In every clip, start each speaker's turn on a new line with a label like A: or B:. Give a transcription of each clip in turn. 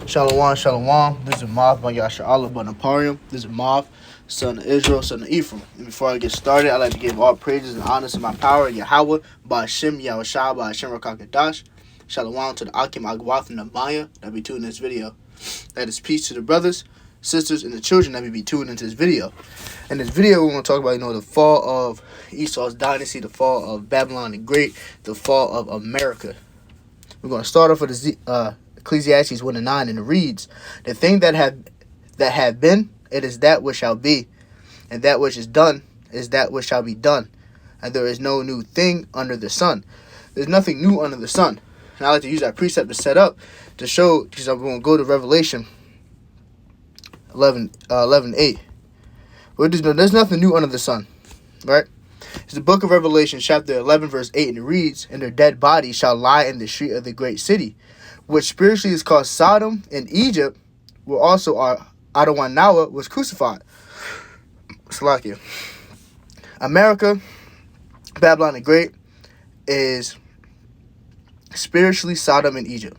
A: Shalom, shalom. This is Mav by Yasha Allah Banaparium. This is Mav, son of Israel, son of Ephraim. And before I get started, I'd like to give all praises and honors to my power, Yahweh, by Hashem, Yahushua, by Hashem Rakakadash. Shalom to the Akim Agwath and the Maya that be tuned in this video. That is peace to the brothers, sisters, and the children that be tuned into this video. In this video, we're going to talk about, the fall of Esaus Dynasty, the fall of Babylon the Great, the fall of America. We're going to start off with the Ecclesiastes 1:9, and it reads, "The thing that have been, it is that which shall be, and that which is done is that which shall be done, and there is no new thing under the sun." There's nothing new under the sun. And I like to use that precept to set up to show, because I'm going to go to Revelation 11:8. But there's nothing new under the sun, right? It's the book of Revelation, chapter 11, verse 8, and it reads, "And their dead bodies shall lie in the street of the great city, which spiritually is called Sodom, and Egypt, where also our Adonai was crucified." Salakia. America, Babylon the Great, is spiritually Sodom and Egypt.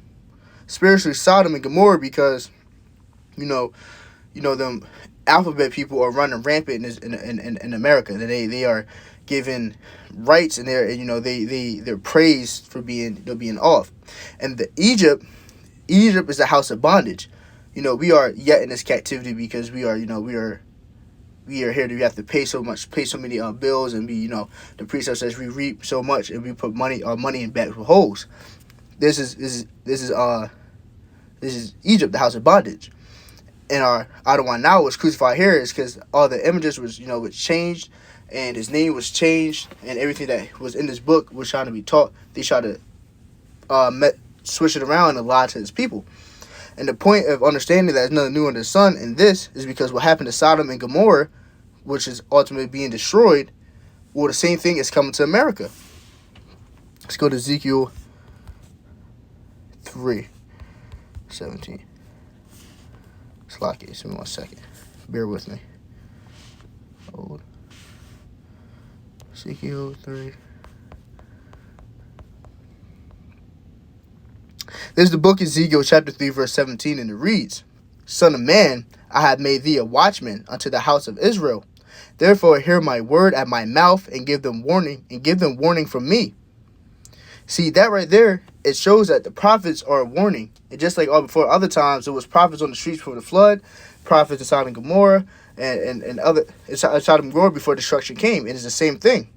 A: Spiritually Sodom and Gomorrah because, them alphabet people are running rampant in America. They are given rights, and they're praised for being off. And Egypt is a house of bondage. We are yet in this captivity because we are here to, we have to pay so many bills, and the precept says we reap so much and we put our money in back with holes. This is Egypt, the house of bondage. And our Adonai now was crucified here is because all the images was changed, and his name was changed, and everything that was in this book was trying to be taught. They tried to switch it around and lie to his people. And the point of understanding that there's nothing new under the sun in this is because what happened to Sodom and Gomorrah, which is ultimately being destroyed, well, the same thing is coming to America. Let's go to Ezekiel 3:17. Slocky, give me 1 second. Bear with me. Hold. Ezekiel 3. This is the book of Ezekiel, chapter 3, verse 17, and it reads, "Son of man, I have made thee a watchman unto the house of Israel. Therefore hear my word at my mouth, and give them warning from me." See, that right there, it shows that the prophets are a warning. And just like all before other times, there was prophets on the streets before the flood, prophets in Sodom and Gomorrah, and other Sodom and Gomorrah before destruction came. It is the same thing.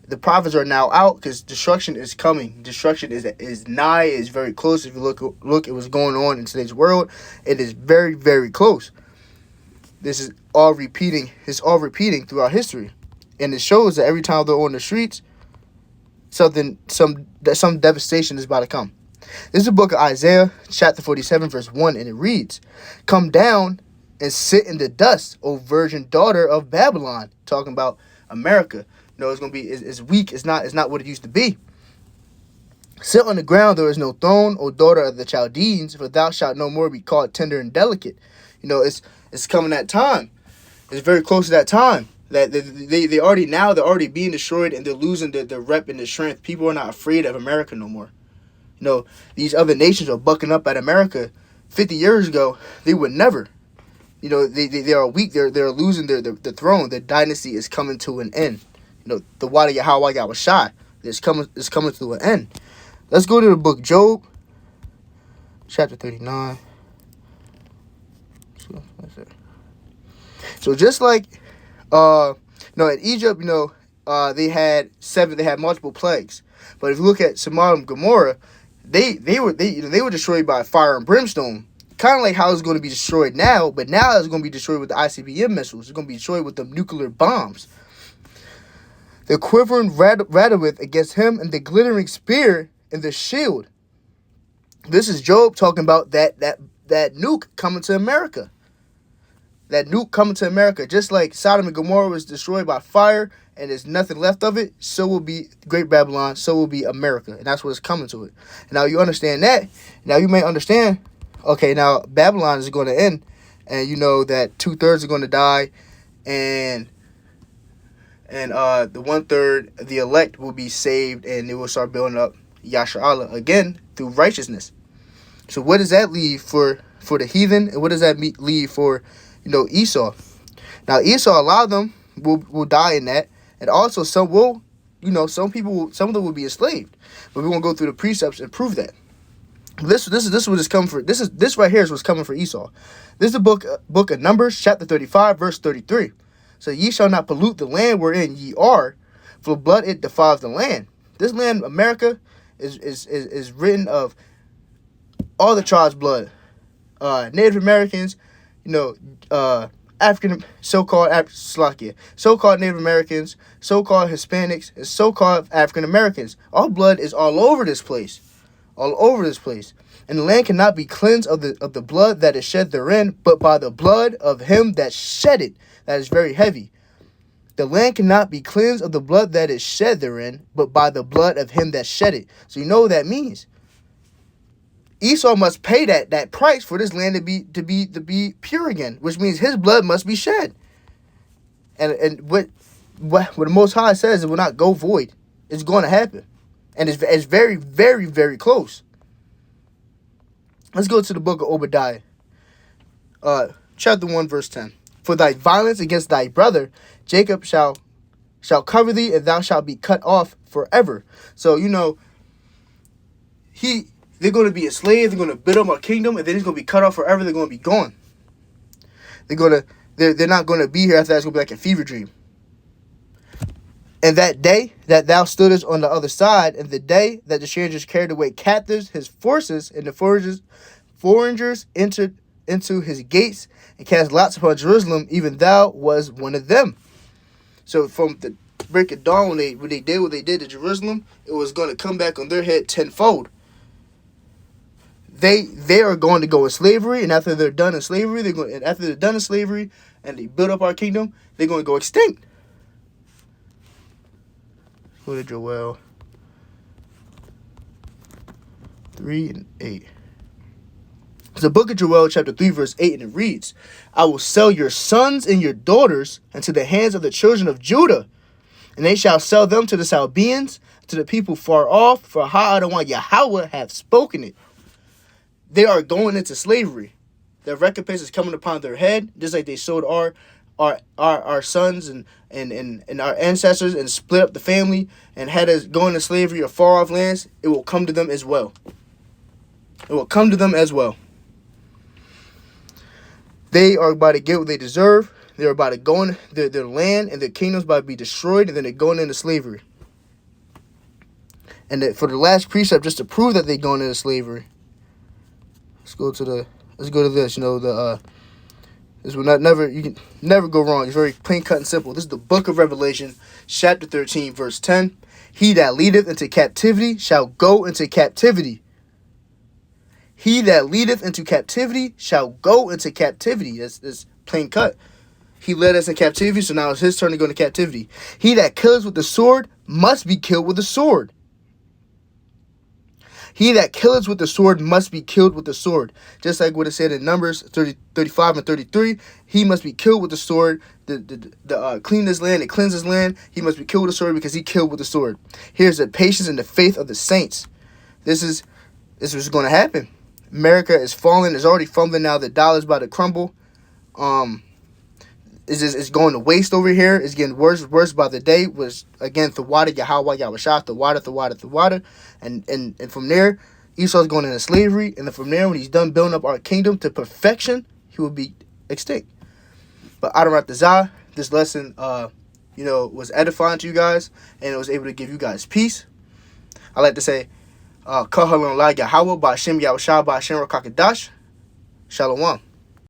A: The prophets are now out because destruction is coming. Destruction is nigh, is very close. If you look at what's going on in today's world, it is very, very close. This is all repeating. It's all repeating throughout history, and it shows that every time they're on the streets, some devastation is about to come. This is the book of Isaiah, chapter 47, verse 1, and it reads, "Come down and sit in the dust, O virgin daughter of Babylon." Talking about America. It's gonna be it's weak. It's not what it used to be. "Sit on the ground, there is no throne, O daughter of the Chaldeans, for thou shalt no more be called tender and delicate." It's coming that time. It's very close to that time. That they're already being destroyed, and they're losing their rep and their strength. People are not afraid of America no more. These other nations are bucking up at America. 50 years ago, they would never. They are weak. They're losing their throne. Their dynasty is coming to an end. The Wada Yahweh Yahushua is coming to an end. Let's go to the book Job, chapter 39. So just like in Egypt, they had multiple plagues. But if you look at Sodom and Gomorrah, they were destroyed by fire and brimstone. Kind of like how it's going to be destroyed now, but now it's going to be destroyed with the ICBM missiles. It's going to be destroyed with the nuclear bombs. "The quivering rattleth against him, and the glittering spear and the shield." This is Job talking about that nuke coming to America. That nuke coming to America, just like Sodom and Gomorrah was destroyed by fire, and there's nothing left of it, so will be Great Babylon, so will be America, and that's what is coming to it. And now you understand that. Now you may understand, okay, now Babylon is going to end, and that 2/3 are going to die, and the 1/3, the elect, will be saved, and they will start building up Yasha Allah again through righteousness. So what does that leave for the heathen, and what does that leave for, Esau? Now Esau, a lot of them will die in that, and also some will, some of them will be enslaved. But we're gonna go through the precepts and prove that. This is what is coming for. This right here is what's coming for Esau. This is the book of Numbers, chapter 35, verse 33. So ye shall not pollute the land wherein ye are, for blood it defiles the land. This land, America, is written of all the tribes' blood. Native Americans, African, so-called Native Americans, so-called Hispanics, and so-called African Americans. Our blood is all over this place. All over this place. And the land cannot be cleansed of the blood that is shed therein, but by the blood of him that shed it. That is very heavy. The land cannot be cleansed of the blood that is shed therein, but by the blood of him that shed it. So you know what that means. Esau must pay that price for this land to be pure again, which means his blood must be shed. And what the Most High says, it will not go void. It's going to happen, and it's very, very, very close. Let's go to the book of Obadiah, chapter 1, verse 10. For thy violence against thy brother Jacob shall cover thee, and thou shalt be cut off forever. So they're going to be enslaved. They're going to build up a kingdom, and then he's going to be cut off forever. They're going to be gone. They're not going to be here after that. It's going to be like a fever dream. And that day that thou stoodest on the other side, and the day that the strangers carried away captives his forces, and the foreigners entered into his gates and cast lots upon Jerusalem, even thou was one of them. So from the break of dawn, when they did what they did to Jerusalem, it was going to come back on their head tenfold. They are going to go in slavery, and after they're done in slavery, and they build up our kingdom, they're going to go extinct. Go to Joel 3 and 8. It's the book of Joel, chapter 3, verse 8, and it reads, I will sell your sons and your daughters into the hands of the children of Judah, and they shall sell them to the Chaldeans, to the people far off, for Ha Adonai Yahweh hath spoken it. They are going into slavery. Their recompense is coming upon their head, just like they sold our sons and our ancestors and split up the family and had us go into slavery or far off lands. It will come to them as well. It will come to them as well. They are about to get what they deserve. They're about to go in their land, and their kingdom's about to be destroyed, and then they're going into slavery. And for the last precept, just to prove that they're going into slavery, let's go to this. This will you can never go wrong. It's very plain, cut, and simple. This is the book of Revelation, chapter 13, verse 10. He that leadeth into captivity shall go into captivity. He that leadeth into captivity shall go into captivity. That's plain cut. He led us in captivity, so now it's his turn to go into captivity. He that kills with the sword must be killed with the sword. He that killeth with the sword must be killed with the sword. Just like what it said in Numbers 35 and 33. He must be killed with the sword. Clean this land and cleanse this land. He must be killed with the sword because he killed with the sword. Here's the patience and the faith of the saints. This is what's going to happen. America is falling. It's already fumbling now. The dollar's about to crumble. It's going to waste over here. It's getting worse by the day. Was again Thawada Yahweh Yahweh Thawada. And from there, Esau's going into slavery. And then from there, when he's done building up our kingdom to perfection, he will be extinct. But Adorat Tazah, this lesson was edifying to you guys, and it was able to give you guys peace. I like to say, Kahalon La Yahweh Ba'Shem Yahushua Ba'Shem Rakakadash. Shalom.